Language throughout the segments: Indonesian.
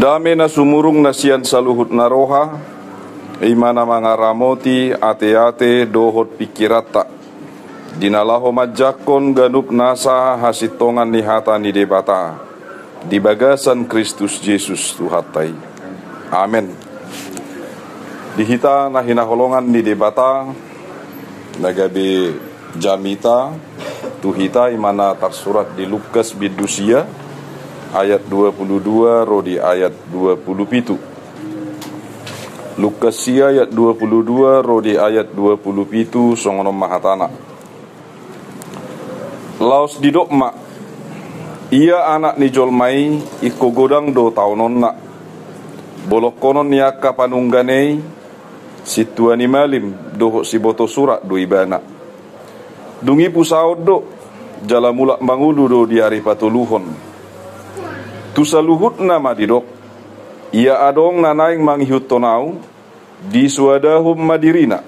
Dame na sumurung na siyan sa luhut na roha, imana mga ramoti ate-ate dohot pikirata. Dinalaho madjakon ganup nasa hasitongan ni hata ni debata. Di bagasan Kristus Yesus tuhatay. Amen. Dihita na hinaholongan ni debata, nagabi jamita, tuhita imana tersurat di Lukas bidusia, ayat 22 rodi ayat 27. Lukas ayat 22 rodi ayat 27 songonom mahatana. Laos didokma ia anak ni jolmai iko godang do taunon na bolok konon niya kapanungganei situani malim doho si boto surak do ibana dungi pusaod do jalamulak mangulu do di hari patuluhon tusaluhut nama didok ia adong nanaing mangihut tonau di suadahum madirina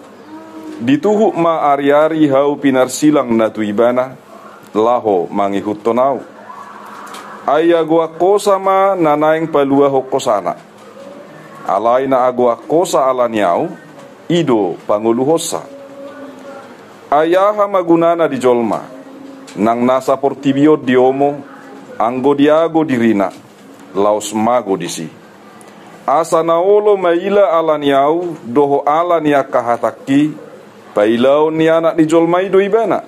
dituhuk ma ari-ari hau pinarsilang na tuibana laho mangihut tonau aya gua kosa ma nanaing palua hokosana alai na agua kosa alaniau ido panguluhosa ayaha magunana di jolma nang nasa portibio diomo anggo diago dirina laos mago disi asa naolo maila alaniau doho alania kahataki pailau ni anak di jolmai do ibana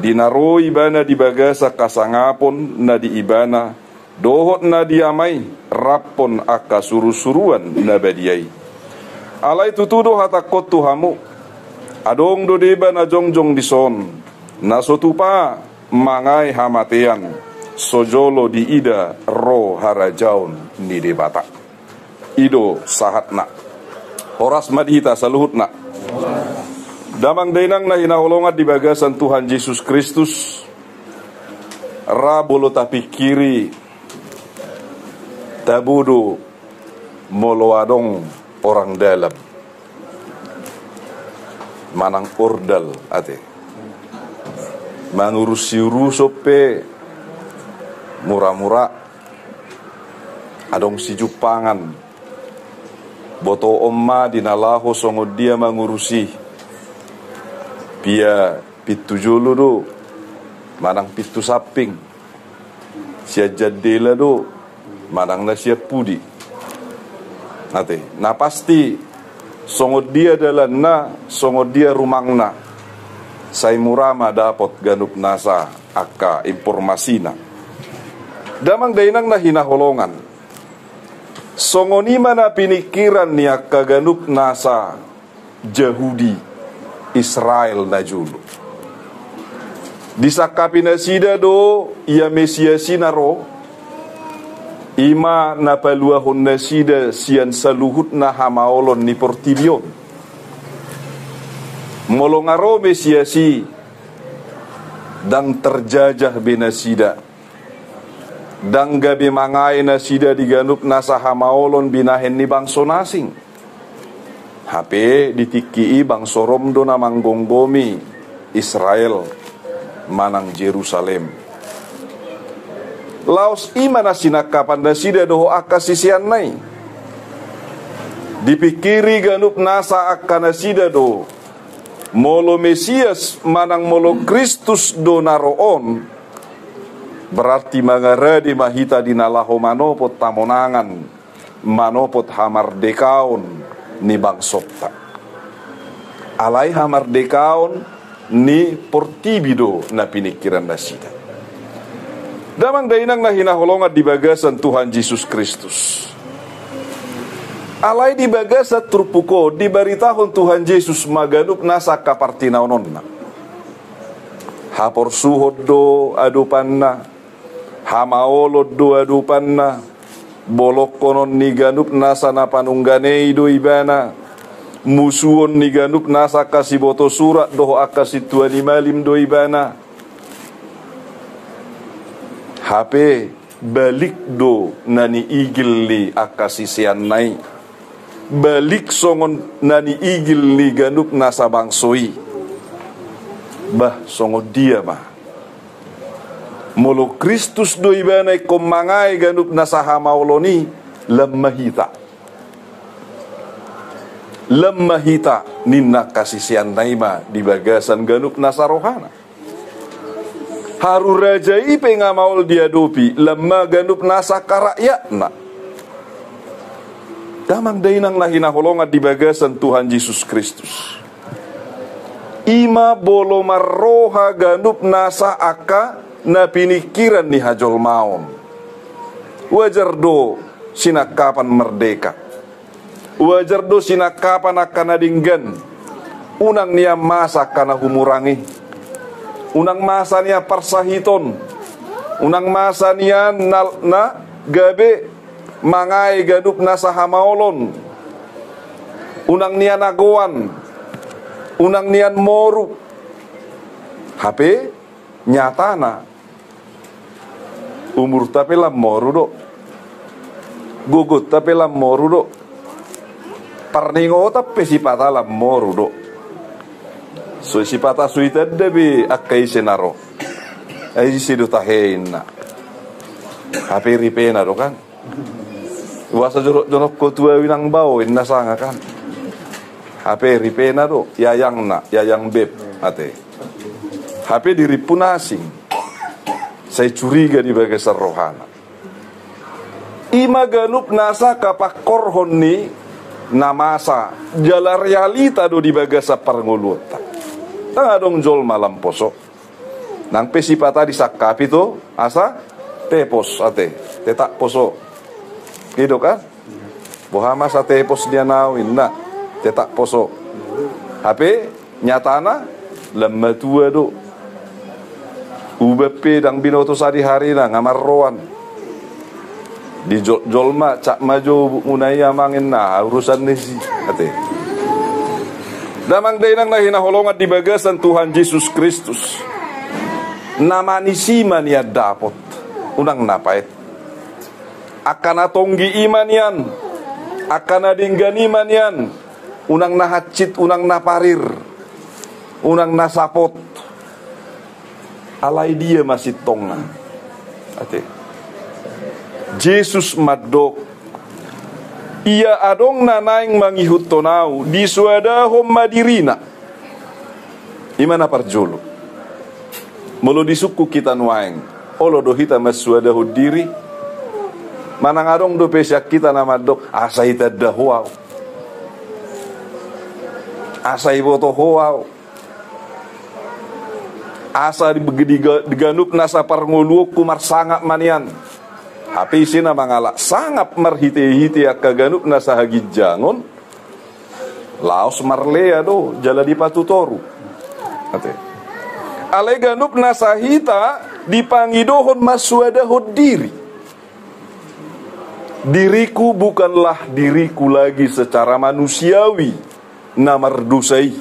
dinaro ibana di bagasa kasangapon na di ibana dohot na diamai rapon aka suru-suruan na badiai alai tutudo hatakot tuhamu adong do deba na jongjong dison na sotupa mangai hamatean sojolo di ida ro harajaun ni debata ido sahatna horas madhita saluhutna damang dainang na hinaholongat di bagasan Tuhan Yesus Kristus rabolo tapi kiri tabudo moloadong orang dalam manang ordal ate mangurusi rusope murah-murah adong si jupangan boto omma dinalaho songod dia mangurusi pia pitu jolo do manang pitu saping sia jadela do manang na sia pudi nate na pasti songod dia dalan na songod dia rumangna sai murama dapot ganup nasa aka informasina damang dainang na hinaholongan songonima na pinikiran niya kaganup nasa Yahudi Israel na julo disakapi na sida do ia Mesiasi naro ima na paluahon na sida siyan saluhut na hamaolon ni portibion molongaro Mesiasi dang terjajah binasida dang gabi mangai na sida diganup nasa hamaolon binahen ni bangso nasing hape ditiki bangso romdo na manggonggomi Israel manang Jerusalem laos ima na sinakapan na sida doho akasisian nai dipikiri ganup nasa akanasida do molo Mesias manang molo Kristus do naroon berarti mangaradi mahita dinalaho manopot tamonangan manopot hamardekaon ni bangsopta alai hamardekaon ni portibido na pinikiran na sida damang dainang na hinaholongat di bagasan Tuhan Yesus Kristus alai di bagasan turpuko di baritahon Tuhan Yesus maganup nasa kapartinaonon na hapor suhod do adupan na hamaolod do adupan na bolok konon ni ganup nasa napanungganei do ibana musuon ni ganup nasa kasiboto surat doho akasituani malim do ibana hape balik do nani igil ni akasisian nai balik songon nani igil ni ganup nasa bangsoi bah songo dia mah molo Kristus do ibanay kumangai ganup na sa hamaoloni lemahita ninna kasisian naima di bagasan ganup nasarohana. Haru rajai pengamaul diadopi lemah ganup nasa karakyatna. Damang dainang nahina holongat di bagasan Tuhan Yesus Kristus. Ima bolo marroha ganup nasa aka na pinikiran ni hajol maon. Wajar do sinakapan merdeka. Wajar do sinakapan akan adinggan. Unang niya masa kana humurangi. Unang masa niya parsahiton. Unang masa niya na gabe mangai ganup nasa hamaolon. Unang niya nagoan. Unang niyan moru. HP nyatana umur tapi lam moru do. Gugut tapi lam moru do. Parningo tapi sipata lam moru do. So sipata suita debi akai senaro. Ai sidu taheina. HP ripena do kan. Wasa jonok ko tua winang bau inna sanga kan. HP ripena do, yayang beb ate. HP diripun asing. Saya curiga di bagasan rohana. Ima ganup nasa kapak korhon ni namasa jala realita do di bagasa parnguluta. Tang adong jol malam poso. Nang pesipata disakapi to asa tepos ate, tetak poso. Gitu kan? Bohama sa tepos dia nawin na. Tetak poso. HP nyatana lemah tua do. UBP dang binoto sari hari na ngamarroan. Di jolma cak majo munaya mangin na urusan nisi ate. Damang dainang nahina holongat di bagasan Tuhan Yesus Kristus. Nama nisima niya dapot. Unang napait. Akan atonggi iman yan. Akan adinggan iman yan. Unang nahacit, unang naparir, unang nasapot. Alay dia masih tonga. Ate. Jesus madok. Ia adong nanaing mangihut tonau di suadahom madirina. Imana parjolo. Molo di suku kita nuaing. Olo dohita mas suadahud diri. Manang adong do pesyak kita nama dok. Asa ita dahuau. Asa iboto hoaw. Asa diganup nasa parnguluok kumar sangap manian. Hapi sina mangala sangap marhite-hite akaganup nasa hagidjangon. Laos marlea do jala di patutoru. Ate. Ale ganup nasa hita dipangidohon maswadahod diri. Diriku bukanlah diriku lagi secara manusiawi. Na mardusai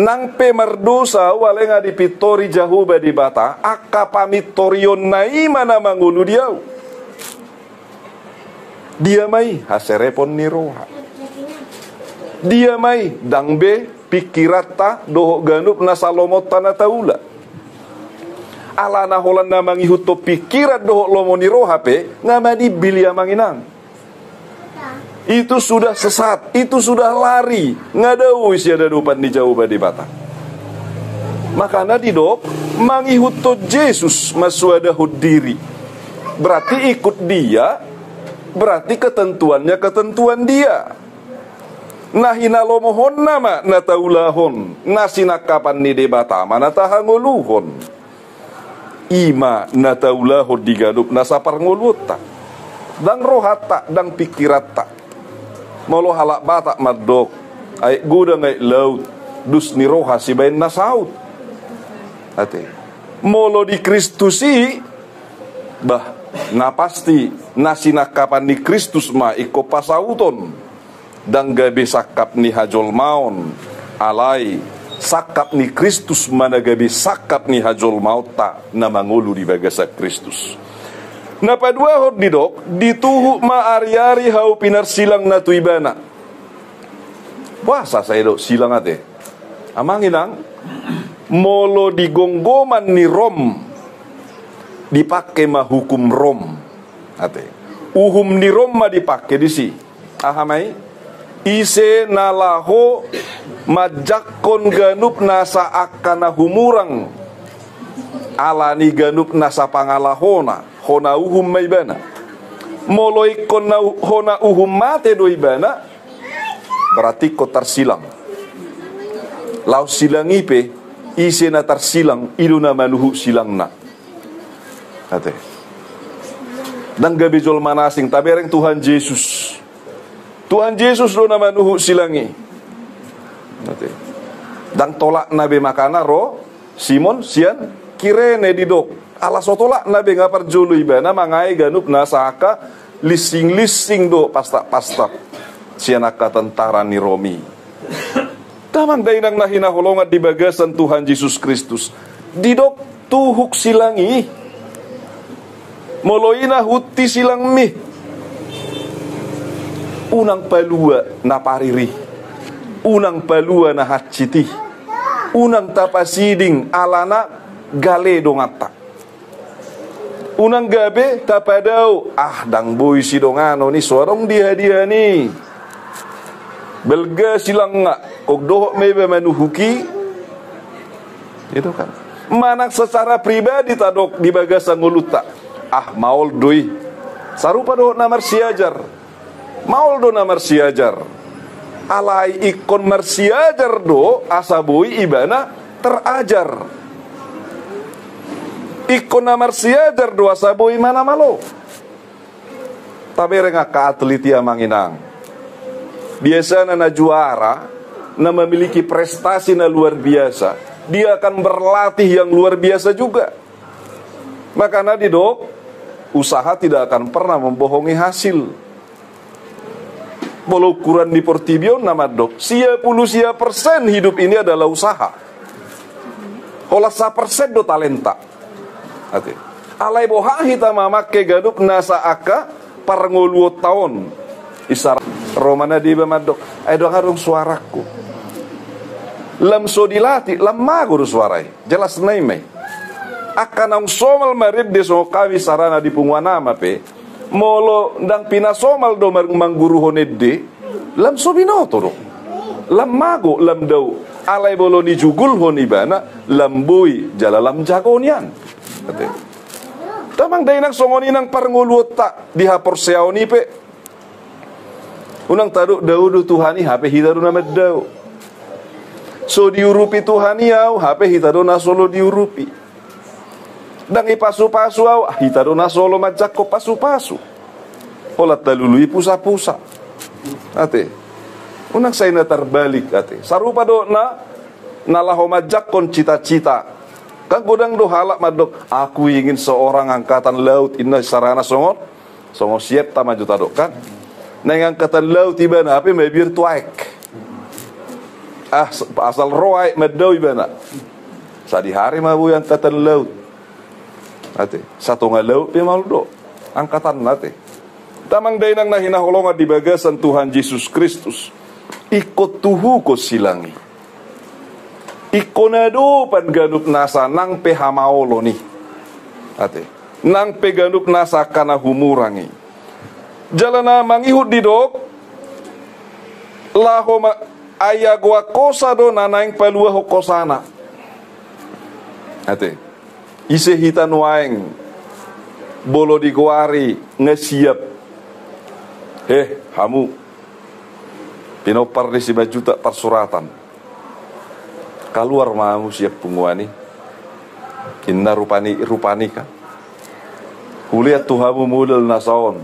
nang pe mardosa wale nga dipitori jahuba di bata akka pamitorion na imana mangulu dia mai haserepon ni roha dia mai dangbe pikirata doho ganup na salomot tanah taula ala na holan na mangihuto pikirat doho lomo ni roha pe ngamadi bilia manginang. Itu sudah sesat, itu sudah lari. Ngadau isi ada dupan di jauh di bata. Makanya didok mangihuto Yesus maswadahud diri. Berarti ikut dia, berarti ketentuannya ketentuan dia. Nahina lomohon nama nataulahon, nasinakapan ni debata mana tahanguluhon. Ima nataulahon digadup nasapar nguluta. Dang rohata, dang pikirata. Molo halak batak madok ay gudang ay laut dus ni roha si bayin nasaut ate molo di Kristusi bah napasti nasinakapan ni Kristus ma iko pasauton dang gabi sakap ni hajol maon alay sakap ni Kristus mana gabi sakap ni hajol maut ta na mangulu di bagasa Kristus. Napadua hod didok dituhu ma ari-ari hau pinar silang na tuibana. Puasa saya dok silang ate. Amanginang molo digonggoman ni Rom dipakai mah hukum Rom ate. uhum ni Roma dipakai di si. Ahamai ise nalaho majakon ganup nasa akana humurang alani ganup nasa pangalahona hona uhum maibana moloi kona hona uhum mate do ibana berarti ko tersilang lau silang ipe ise na tersilang iduna manuhu silang na ate dan gabijol manasing tabereng Tuhan Yesus do nama nuhu silangi ate dan tolak nabe makana ro Simon sian kirene didok ala sotolak nabe ngapar julu ibana mangai ganup nasaka lising do pasta sianaka tentara ni Romi tamang dainang nahina holongat di bagasan Tuhan Yesus Kristus didok tuhuk silangi moloina huti silang mi unang palua na pariri unang palua na haciti unang tapasiding alana gale dongata unang gabe tapadau dang boy si dongano ni sorong dia ni belga silang nga kog dohok mebe manuhuki itu kan manak secara pribadi tadok di bagasan nguluta maol doi sarupa dohok namar siajar maul do na marsiajar alai ikon marsiajar do asabui ibana terajar ikon na marsiajar do asabui mana malo tabereng ka atleti amanginang biasa na juara na memiliki prestasi na luar biasa dia akan berlatih yang luar biasa juga makanya didok usaha tidak akan pernah membohongi hasil. Walau ukuran di Portibion nama dok, 10% hidup ini adalah usaha. Olah 1% do talenta. Ate. Alai boha hita mamake gadup nasa aka parngoluo tahun. Isar romana di bamadok. Ay do harung suaraku. Lam so dilati, lam maguru suarai. Jelas naimai. Akan ang somal marib de so kawi sarana di pungwana pe. Molo ndang pinasomal do mangguru honedde lam sobinoto do lam mago lam dau alai bolo ni jugul honibana lam bui jala lam jagonian ate tamang dainang songoni nang parnguluota di hapor seaoni pe unang tadu daudu tuhani hape hitaru nama dau so diurupi tuhani au hape hitaru na solo diurupi dang ipasu-pasu au hitado na solo majako pasu-pasu ola talului pusa-pusa ate unang say na terbalik ate sarupa do na nalaho majakon cita-cita kang godang do halak madok aku ingin seorang angkatan laut inna sarana songot siap ta maju tadok kan nang angkatan laut tiba na ape may bir tuaik asal roai madau ibana sa di hari mabu yang angkatan laut ate satu ngalau pe maldo angkatan nate tamang dainang nahinaholongan di bagasan Tuhan Yesus Kristus ikut tuhu ko silangi ikonado pan ganup nasa nang pe hamaolo ni ate nang pe ganup nasa kana humurangi jalana mangihut didok laho ayagwa kosa do nanaing palua hokosana ate ise hitan waeng bolo diguari ngesiap hamu pinopar di 5 juta persuratan keluar mamu siap punguani inna rupani kan kulihat tuhamu mudal nasaon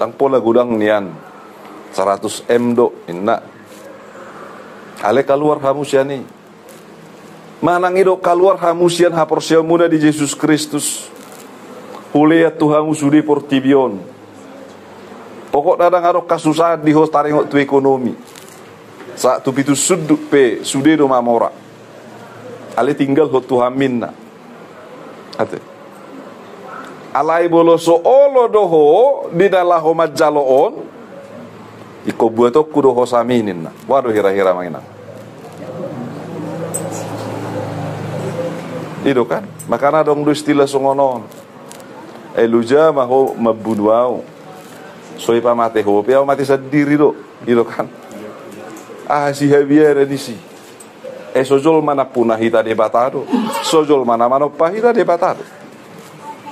tang pola gudang nian 100 M do inna ale keluar hamu siani manang ido keluar hamusian haporsia muda di Yesus Kristus. Huliat Tuhanmu sudi portibion. Pokok dadang arok kasusahan di hos taringok tu ekonomi. Saat tu pitu suduk pe sude do mamora. Ale tinggal hot Tuhan minna. Ate. Alai bolo so olo doho di dalaho majaloon. Iko buatok kudo hosaminin na. Waduh hira-hira manginang. Itu kan makana dong do istilah songonon eluja maho mabunuau Soi pa mate hope ya mati sendiri do, gitu kan. Si Javier ini sih. Sojol mana punah hita debatado, sojol mana manopa hita debatado.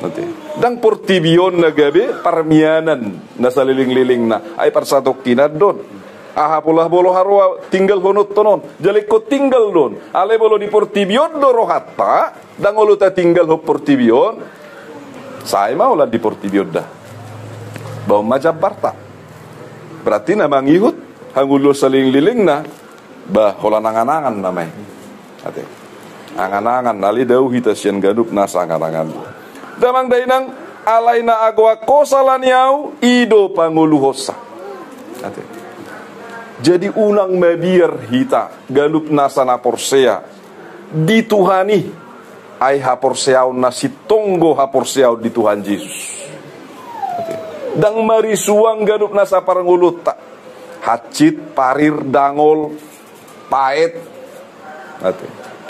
Nanti. Dang portibion na gabi parmianan na saliling-liling na ay parsatok kinadon. Pulah bolo harwa tinggal honot tonon, jalik ko tinggal don. Ale bolo di portibion do rohata, dang ulu ta tinggal ho portibion. Saya mau lah di portibion dah. Bau majab barta. Berarti na mangihut hangulo saling-liling na bah hola nangan-nangan namanya. Ate. Angan-angan nali dau hita sian gadup nasa angan-angan. Damang dainang alaina agwa kosalan yau ido panguluhosa. Ate. Jadi unang mabiar hita galup nasa na porsea dituhani ay haporseaw na si tonggo haporseaw di Tuhan Yesus. Dang marisuang galup nasa parangulut ta hacit parir dangol paet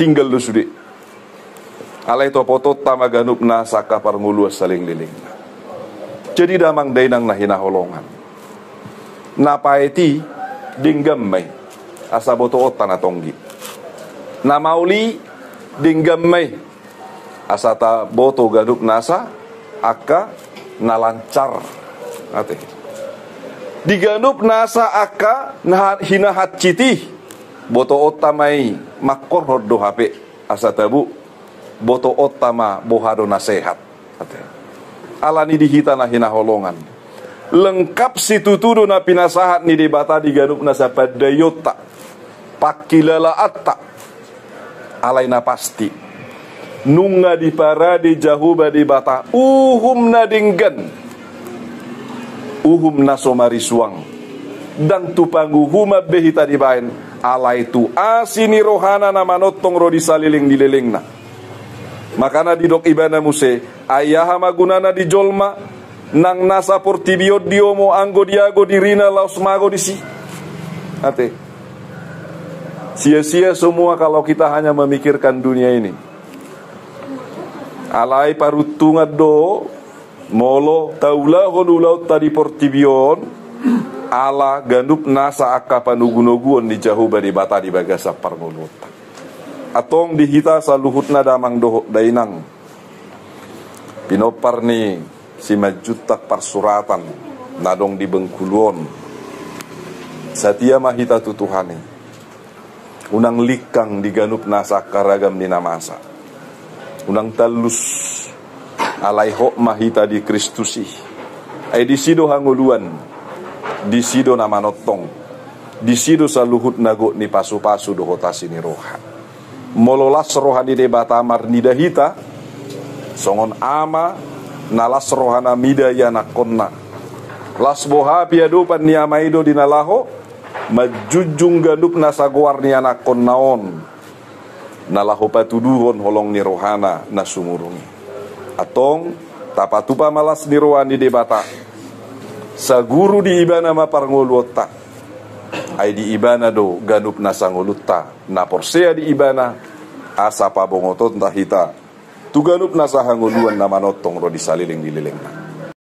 tinggal lu sudi alay to potot tama ganup nasa ka parangulu saling liling. Jadi damang dainang nahinaholongan na paeti dinggam may asa boto otan atonggi na mauli dinggam may asa ta boto gadup nasa aka nalancar ate diganup nasa aka na hinahat citi boto otamay makor hoddo hape asa tabu boto otama bohado nasehat ate alani dihita na hinaholongan lengkap si tutudo na pinasahat ni debata diganup na sa padayota pakilalaat ta alay na pasti nunga di parade jahuba debata uhum na dinggan uhum na somarisuang dan tupangguhuma behita dibain alay tu asini rohana na manotong rodi saliling dililing na makana didok ibana muse ayaha magunana di jolma nang nasa portibiot diomo anggo diago dirina laos mago disi. Ate. Sia-sia semua kalau kita hanya memikirkan dunia ini. Alai parutunga do molo taula honulau tadi portibion ala ganup nasa akka panugunoguon di jauh bari bata di bagasa parmulot. Atong dihita saluhutna damang dohok dainang. Pinopar ni si majutak parsuratan nadong di Bengkuluon satia mahita tutuhani unang likang diganup nasa karagam ni namasa unang talus alay ho mahita di Kristusi ay disido hanguluan disido na manotong disido sa luhut nago ni pasu-pasu dohotasi ni roha mololas rohani debata marnidahita songon ama nalas rohana midaya nakonna las boha piadupan niya maido dinalaho majujung ganup nasaguar niya nakonnaon nalaho patuduhon holong ni rohana nasumurungi atong tapatupa malas ni rohani debata sa guru di ibana maparngulota ay di ibana do ganup nasanguluta na porsea di ibana asa pabongotot tahita tuganup nasa hanguluan na manotong ro di saliling dililing na